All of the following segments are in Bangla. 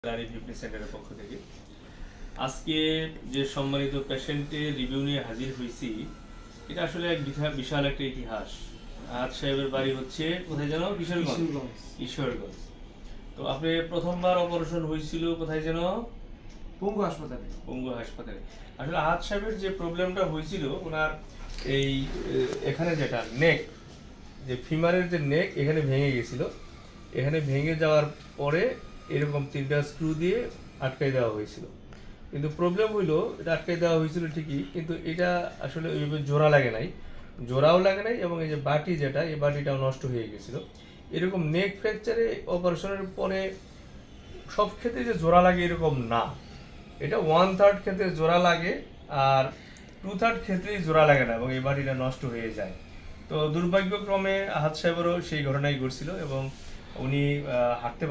ফিটনেস সেন্টারের পক্ষ থেকে আজকে যে সম্মানিত পেশেন্টের রিভিউ নিয়ে হাজির হয়েছি, এটা আসলে এক বিশাল একটা ইতিহাস। আজ সাহেবের বাড়ি হচ্ছে কোথায় যেন? ঈশ্বরগঞ্জ। তো আপনি প্রথমবার অপারেশন হয়েছিল কোথায় যেন? পঙ্গু হাসপাতালে। আসলে আজ সাহেবের যে প্রবলেমটা হয়েছিল, ওনার এই এখানে যেটা নেক, যে ফিমারের যে নেক এখানে ভেঙে গেছিল। এখানে ভেঙে যাওয়ার পরে এরকম 3টা স্ক্রু দিয়ে আটকাই দেওয়া হয়েছিল। কিন্তু প্রবলেম হইলো, এটা আটকাই দেওয়া হয়েছিল ঠিকই, কিন্তু এটা আসলে ওইভাবে জোড়া লাগে নাই, জোড়াও লাগে নাই, এবং এই যে বাটি যেটা, এই বাটিটাও নষ্ট হয়ে গেছিল। এরকম নেক ফ্র্যাকচারে অপারেশনের পরে সব ক্ষেত্রে যে জোড়া লাগে এরকম না, এটা 1/3 ক্ষেত্রে জোড়া লাগে, আর 2/3 ক্ষেত্রেই জোড়া লাগে না, এবং এই বাটিটা নষ্ট হয়ে যায়। তো দুর্ভাগ্যক্রমে আহাদ সাহেবেরও সেই ঘটনাই ঘটছিল, এবং উনি হাঁটতে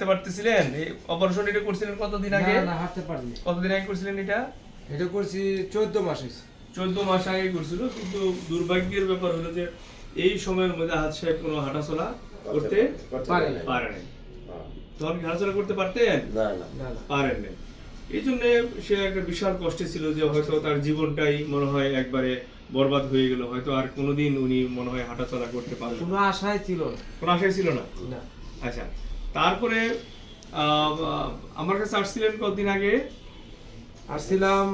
পারতেছিলেন। এই অপারেশন এটা করছিলেন কতদিন আগে? না, হাঁটতে পারিনি। কতদিন আগে করছিলেন এটা? এটা করছি 14 মাস হয়েছে। 14 মাস আগে করছিল, কিন্তু দুর্ভাগ্যের ব্যাপার হলো যে এই সময়ের মধ্যে আহাদ সাহেব কোনো হাঁটাচলা করতে পারে নাই। তখন কি হাঁটাচলা করতে পারতেন? না। পারেন নাই। এই জন্য সে একটা বিশাল কষ্টে ছিল যে হয়তো তার জীবনটাই মনে হয় একবারে বরবাদ হয়ে গেল, হয়তো আর কোনোদিন উনি মনে হয় হাঁটাচলা করতে পারবেন কোনো আশাই ছিল না। কোনো আশাই ছিল না। না। আচ্ছা, তারপরে আমার কাছে আসছিলেন কতদিন আগে? আসছিলাম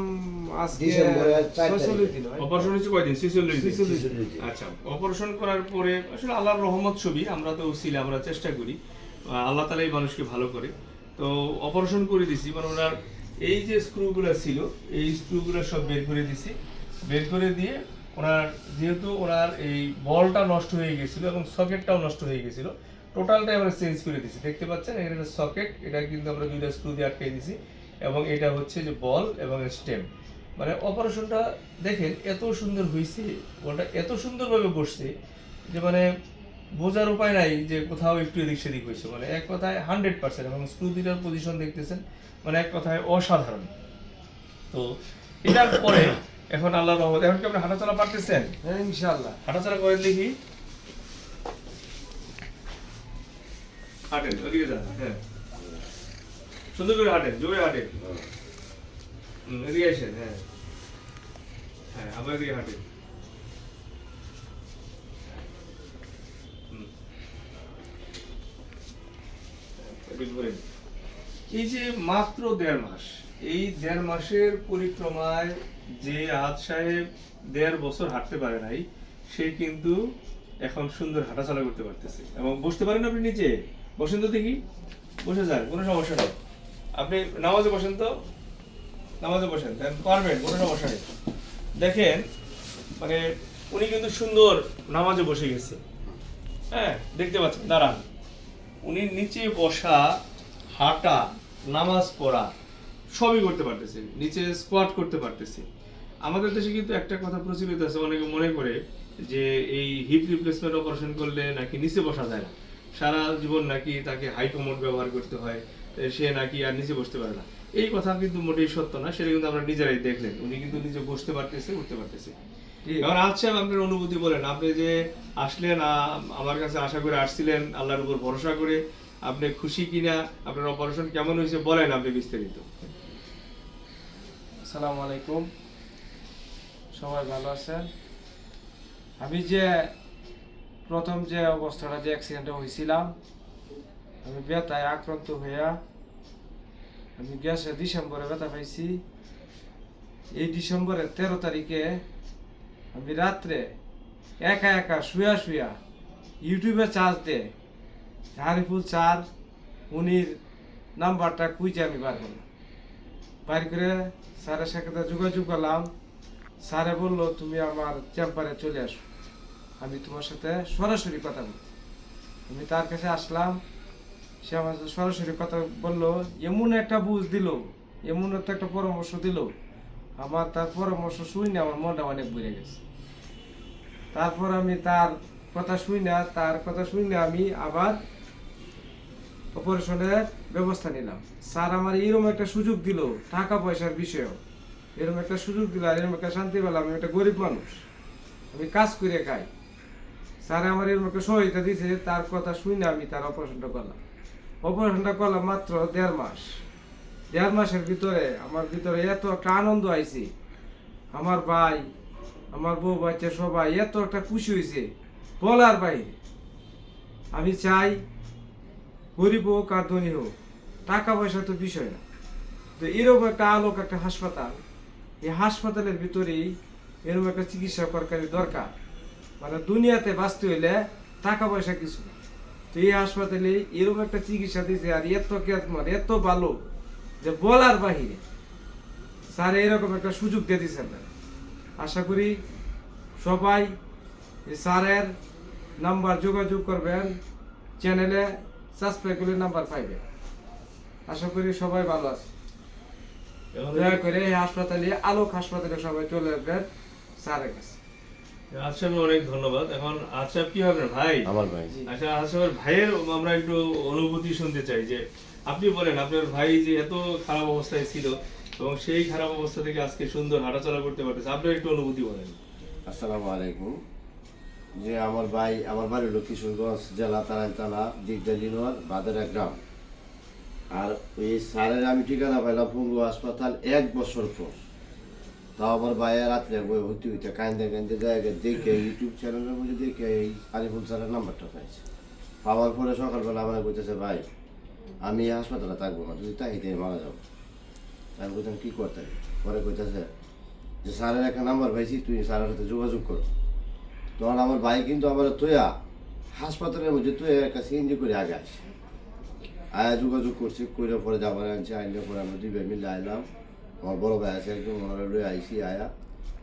আজকে ডিসেম্বরের 4 46 দিন হয়। অপারেশন হয়েছে কয়দিন? 46 দিন। 46 দিন। আচ্ছা, অপারেশন করার পরে আসলে আল্লাহর রহমত ছবি, আমরা তো উসিলা, আমরা চেষ্টা করি, আল্লাহ তাআলাই মানুষকে ভালো করে। তো অপারেশন করে দিছি, মানে ওনার এই যে স্ক্রুগুলো ছিল, এই স্ক্রুগুলো সব বের করে দিছি। বের করে দিয়ে ওনার, যেহেতু ওনার এই বলটা নষ্ট হয়ে গেছিল এবং সকেটটাও নষ্ট হয়ে গেছিল, টোটালটাই আমরা চেঞ্জ করে দিছি। দেখতে পাচ্ছেন এখানে সকেট, এটা কিন্তু আমরা 2টা স্ক্রু দিয়ে আটকে দিছি, এবং এটা হচ্ছে যে বল এবং স্টেম। মানে অপারেশনটা দেখেন এত সুন্দর হয়েছে, বলটা এত সুন্দরভাবে বসছে যে মানে বোঝার উপায় নাই যে কোথাও একটু এদিক সেদিক হয়েছে। মানে এক কথায় 100%, এবং স্ক্রু দুটার পজিশন দেখতেছেন, মানে এক কথায় অসাধারণ। তো এটার পরে এখন আল্লাহর রহমত, এখন কি আপনি হাঁটাচলা পারতেছেন? হ্যাঁ, ইনশাআল্লাহ। হাঁটাচলা করেন দেখি, হাঁটেন, ওদিকে যান, হ্যাঁ, সুন্দর করে হাঁটেন, জোরে হাঁটেন, এদিকে আসেন, হ্যাঁ হ্যাঁ, আবার এদিকে হাঁটেন। এই যে মাত্র 1.5 মাস, এই 1.5 মাসের পরিক্রমায় যে আহাদ সাহেব 1.5 বছর হাঁটতে পারে নাই, সে কিন্তু এখন সুন্দর হাঁটাচলা করতে পারতেছে। এবং বসতে পারেন আপনি নিচে, বসেন তো দেখি, বসে যান, কোনো সমস্যা নেই। আপনি নামাজে বসেন তো, নামাজে বসেন, পারবেন, কোনো সমস্যা নেই। দেখেন, মানে উনি কিন্তু সুন্দর নামাজে বসে গেছে। হ্যাঁ, দেখতে পাচ্ছেন, দাঁড়ান, উনি নিচে বসা, হাঁটা, নামাজ পড়া সবই করতে পারতেছে, নিচে স্কোয়াট করতে পারতেছে। আমাদের দেশে কিন্তু একটা কথা প্রচলিত আছে, অনেকে মনে করে যে এই হিপ রিপ্লেসমেন্ট অপারেশন করলে নাকি নিচে বসা যায় না, সারা জীবন নাকি তাকে হাই কমোড ব্যবহার করতে হয়, সে নাকি আর নিচে বসতে পারে না। এই কথা কিন্তু মোটেই সত্য না, সেটা কিন্তু আমরা নিজেরাই দেখলেন, উনি কিন্তু নিজে বসতে পারতেছে, উঠতে পারতেছে। এবার আচ্ছা, আপনার অনুভূতি বলেন, আপনি যে আসলেন, আমার কাছে আশা করে আসছিলেন আল্লাহর উপর ভরসা করে, আপনি খুশি কিনা, আপনার অপারেশন কেমন হয়েছে বলেন আপনি বিস্তারিত। আসসালামু আলাইকুম, সবাই ভালো আছেন? আমি যে প্রথম যে অবস্থাটা, যে অ্যাক্সিডেন্টে হয়েছিলাম, আমি ব্যথায় আক্রান্ত হইয়া আমি গেছে ডিসেম্বরে ব্যথা পাইছি। এই ডিসেম্বরের 13 তারিখে আমি রাত্রে একা একা শুয়া ইউটিউবে চার্জ দে হারিফুল চার উনির নাম্বারটা খুঁজে আমি বার করলাম। বার করে স্যারের সাথে যোগাযোগ করলাম। স্যারে বললো, তুমি আমার চেম্বারে চলে আসো, আমি তোমার সাথে সরাসরি কথা বলবো। আমি তার কাছে আসলাম, সে আমার সাথে সরাসরি কথা বললো। এমন একটা বুঝ দিল, এমন একটা পরামর্শ দিল, আমার তার পরামর্শ শুনে আমার মনটা অনেক বেড়ে গেছে। তারপর আমি তার কথা শুনে আমি আবার অপারেশনের ব্যবস্থা নিলাম। স্যার আমার এরকম একটা সুযোগ দিল, টাকা পয়সার বিষয়েও এরকম একটা সুযোগ দিল, আর এরকম একটা শান্তি পেলাম। আমি একটা গরিব মানুষ, আমি কাজ করে খাই, স্যার আমার এরকম একটা সহায়তা দিয়েছে। তার কথা শুনে আমি তার অপারেশনটা করলাম মাত্র 1.5 মাস। দেড় মাসের ভিতরে আমার ভিতরে এত একটা আনন্দ আইছে, আমার ভাই আমার বউ বাচ্চা সবাই এত একটা খুশি হয়েছে বলার বাইরে। আমি চাই গরিব হোক আর ধনী হোক, টাকা পয়সা তো বিষয় না, তো এরকম একটা আলোক একটা হাসপাতাল, এই হাসপাতালের ভিতরেই এরকম একটা চিকিৎসা সরকারি দরকার। মানে দুনিয়াতে বাঁচতে হইলে টাকা পয়সা কিছু না, তো এই হাসপাতালে এরকম একটা চিকিৎসা দিয়েছে আর এত কেয়ার এত ভালো যে বলার বাহিরে। স্যার এরকম একটা সুযোগ দিয়ে দিয়েছেন। আশা করি সবাই এই স্যারের নাম্বার যোগাযোগ করবেন, চ্যানেলে সাবস্ক্রাইব করে নাম্বার পাইবেন। আশা করি সবাই ভালো আছে। এখন দয়া করে এই হাসপাতালে আলোক হাসপাতালে সবাই চলে আসবেন স্যারের কাছে। আচ্ছা, অনেক ধন্যবাদ। এখন আচ্ছা কি হবে ভাই? আমার ভাই আচ্ছা আচ্ছা, ভাইয়ের আমরা একটু অনুভূতি শুনতে চাই যে আপনি বলেন আপনার ভাই যে এত খারাপ অবস্থায় ছিল এবং সেই খারাপ অবস্থা থেকে আজকে সুন্দর হাঁটাচলা করতে পারতেছে, আপনার একটু অনুভূতি বলেন। আসসালামু আলাইকুম। যে আমার ভাই, আমার বাড়ি হলো কিশোরগঞ্জ জেলা তারাইল থানা দিগদার ইউনিয়ন বাদেরা গ্রাম। আর এই স্যারের আমি ঠিকানা পাইলাম পঙ্গু হাসপাতাল 1 বছর পর। তাও আমার ভাইয়ের রাত্রে বই ভর্তি হইতে কান্দে কান্দে জায়গায় দেখে ইউটিউব চ্যানেলের মধ্যে দেখে এই আরিফুল স্যারের নাম্বারটা পাইছে। পাওয়ার পরে সকালবেলা আমার বলতেছে, ভাই আমি এই হাসপাতালে থাকবো না, যদি তাই মারা যাবো। আমি বলতাম কী করতে, পরে কইতেছে যে স্যারের একটা নাম্বার পাইছি, তুই স্যারের সাথে যোগাযোগ কর। তখন আমার ভাই কিন্তু আমার তোয়া হাসপাতালের মধ্যে তুই একটা সিএনজি করে আগে আসে আয়া যোগাযোগ করছি, করে পরে যাবার আনছি, আইলে পরে আমরা 2 ভাই মিলে আইলাম। আমার বড় ভাই আছে একদম, ওনারা লয়ে আইসি আয়া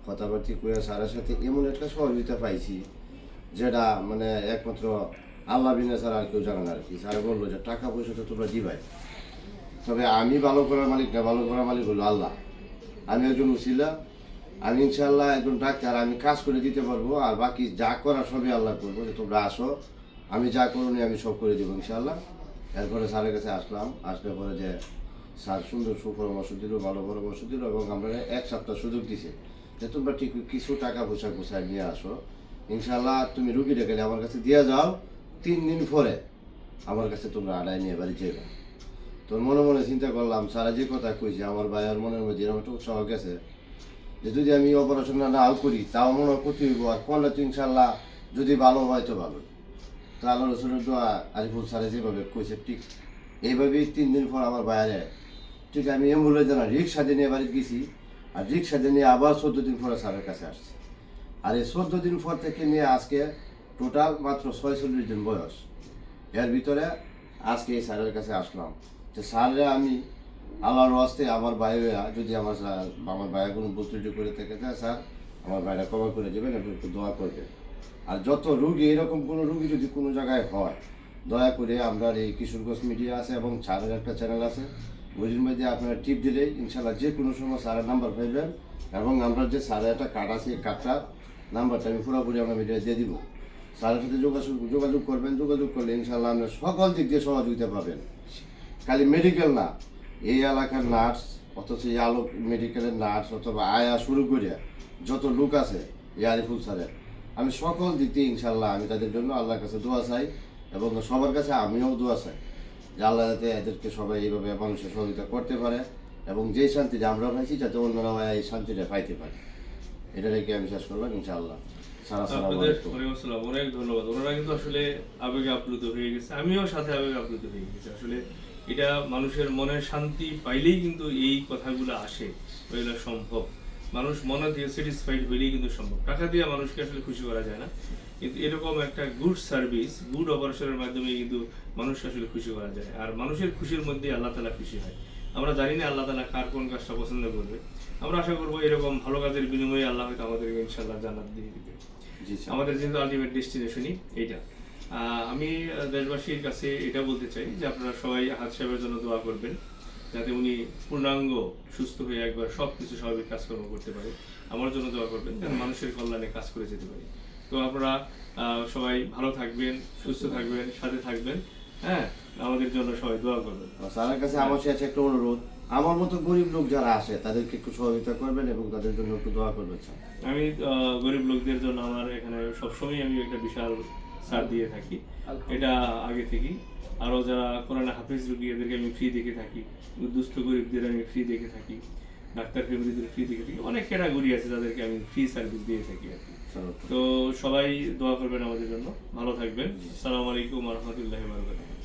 কথাবার্তি করে স্যারের সাথে এমন একটা সহযোগিতা পাইছি যেটা মানে একমাত্র আল্লাহ বিনা স্যার আর কেউ জানে না আর কি। স্যার বললো যে টাকা পয়সা তো তোমরা দিবাই, তবে আমি ভালো করার মালিক না, ভালো করার মালিক হলো আল্লাহ। আমি একজন উসিলা, আমি ইনশাল্লাহ একজন ডাক্তার, আমি কাজ করে দিতে পারবো, আর বাকি যা করার সবই আল্লাহ করবো। যে তোমরা আসো, আমি যা করুনি আমি সব করে দেবো ইনশাল্লাহ। এরপরে স্যারের কাছে আসলাম, আসলে পরে যে স্যার সুন্দর সুপরামর্শ দিল, ভালো পরামর্শ দিল, এবং আমরা 1 সপ্তাহ সুযোগ দিছে যে তোমরা ঠিক কিছু টাকা পয়সা গোছায় নিয়ে আসো, ইনশাল্লাহ তুমি রুগীটা গেলে আমার কাছে দিয়ে যাও, 3 দিন পরে আমার কাছে তোমরা আড়াই নিয়ে বাড়ি যাবে। তোর মনে মনে চিন্তা করলাম, স্যারা যে কথা কইছে আমার ভাইয়ের মনের মধ্যে এরকম একটা উৎসাহ গেছে যে যদি আমি অপারেশন নাও করি তাও মনে হয় ক্ষতি হইব, আর করলে তো ইনশাল্লাহ যদি ভালো হয় তো ভালো। তো আল্লাহ রসুলের দোয়া আরিফুল স্যারে যেভাবে কইছে ঠিক এইভাবেই 3 দিন পর আমার বাইরে ঠিক আমি অ্যাম্বুলেন্সে না রিক্সা দিয়ে নিয়ে বাড়িতে গেছি, আর রিক্সা দিয়ে নিয়ে আবার 14 দিন পরে স্যারের কাছে আসছি। আর এই 14 দিন পর থেকে নিয়ে আজকে টোটাল মাত্র 46 দিন বয়স। এর ভিতরে আজকে এই স্যারের কাছে আসলাম যে স্যারে আমি আল্লাহর ওয়াস্তে আমার ভাইরা যদি আমার ভাইয়ের কোনো ভুল ত্রুটি করে থাকে যায় স্যার আমার ভাইরা কভার করে দেবেন এবং একটু দোয়া করবেন। আর যত রুগী এরকম কোনো রুগী যদি কোনো জায়গায় হয়, দয়া করে আমরা এই কিশোরগঞ্জ মিডিয়া আছে এবং স্যারের একটা চ্যানেল আছে, ওইটির মধ্যে আপনারা টিপ দিলেই ইনশাল্লাহ যে কোনো সময় স্যারের নাম্বার পাইবেন, এবং আমরা যে স্যারের একটা কার্ড আছে এই কার্ডটার নাম্বারটা আমি পুরোপুরি আমরা মিডিয়া দিয়ে দিব। স্যারের সাথে যোগাযোগ করবেন, যোগাযোগ করলে ইনশাল্লাহ আমরা সকল দিক দিয়ে সহযোগিতা পাবেন। খালি মেডিকেল না, এই এলাকার নার্স, অথচ এই আলোক মেডিকেলের নার্স অথবা আয়া শুরু করে যত লোক আছে এই আরিফুল স্যারের, আমি সকল দিক দিয়ে ইনশাল্লাহ আমি তাদের জন্য আল্লাহর কাছে দোয়া চাই, এবং সবার কাছে আমিও দোয়া চাই যে আল্লাহ যাতে এদেরকে সবাই এইভাবে মানুষের সহযোগিতা করতে পারে, এবং যে শান্তিটা আমরা পাইছি যাতে অন্যরা এই শান্তিটা পাইতে পারে। এটা রেখে আমি শেষ করলাম ইনশাআল্লাহ। আপনাদের অনেক ধন্যবাদ। ওনারা কিন্তু আসলে আবেগে আপ্লুত হয়ে গেছে, আমিও সাথে আবেগে আপ্লুত হয়ে গেছি। আসলে এটা মানুষের মনের শান্তি পাইলেই কিন্তু এই কথাগুলো আসে, এগুলো সম্ভব। মানুষ মনে থেকে স্যাটিসফাইড হইলেই কিন্তু সম্ভব। টাকা দিয়ে মানুষকে আসলে খুশি করা যায় না, কিন্তু এরকম একটা গুড সার্ভিস, গুড অপারেশনের মাধ্যমে কিন্তু মানুষকে আসলে খুশি করা যায়। আর মানুষের খুশির মধ্যে আল্লাহ তাআলা খুশি হয়। আমরা জানি না আল্লাহ তাআলা কার কোন কাজটা পছন্দ করবে। আমরা আশা করবো এরকম ভালো কাজের বিনিময়ে আল্লাহ হয়তো আমাদেরকে ইনশাআল্লাহ জান্নাত দিয়ে দিবে। আমাদের যেহেতু আলটিমেট ডেস্টিনেশনই এইটা। আমি দেশবাসীর কাছে এটা বলতে চাই যে আপনারা সবাই আহাদ সাহেবের জন্য দোয়া করবেন, যাতে উনি পূর্ণাঙ্গ সুস্থ হয়ে একবার সব কিছু স্বাভাবিক কাজকর্ম করতে পারে। আমার জন্য দোয়া করবেন যেন মানুষের কল্যাণে কাজ করে যেতে পারি। তো আপনারা সবাই ভালো থাকবেন, সুস্থ থাকবেন, সাথে থাকবেন। হ্যাঁ, আমাদের জন্য সবাই দোয়া করবেন। স্যারের কাছে আমার শেষে একটা অনুরোধ, আমার মতো গরিব লোক যারা আসে তাদেরকে একটু সহযোগিতা করবেন এবং তাদের জন্য একটু দোয়া করবেন স্যার। আমি গরিব লোকদের জন্য আমার এখানে সবসময় আমি একটা বিশাল ছাড় দিয়ে থাকি, এটা আগে থেকেই। আরও যারা কোরআনে হাফিজ রুগী এদেরকে আমি ফ্রি দেখে থাকি, দুস্থ গরিবদের আমি ফ্রি দেখে থাকি, ডাক্তার ফ্যামিলিদের ফ্রি দেখে থাকি, অনেক ক্যাটাগরি আছে যাদেরকে আমি ফ্রি সার্ভিস দিয়ে থাকি আর কি। তো সবাই দোয়া করবেন আমাদের জন্য, ভালো থাকবেন। আসসালামু আলাইকুম ওয়া রাহমাতুল্লাহি ওয়া বারাকাতুহু।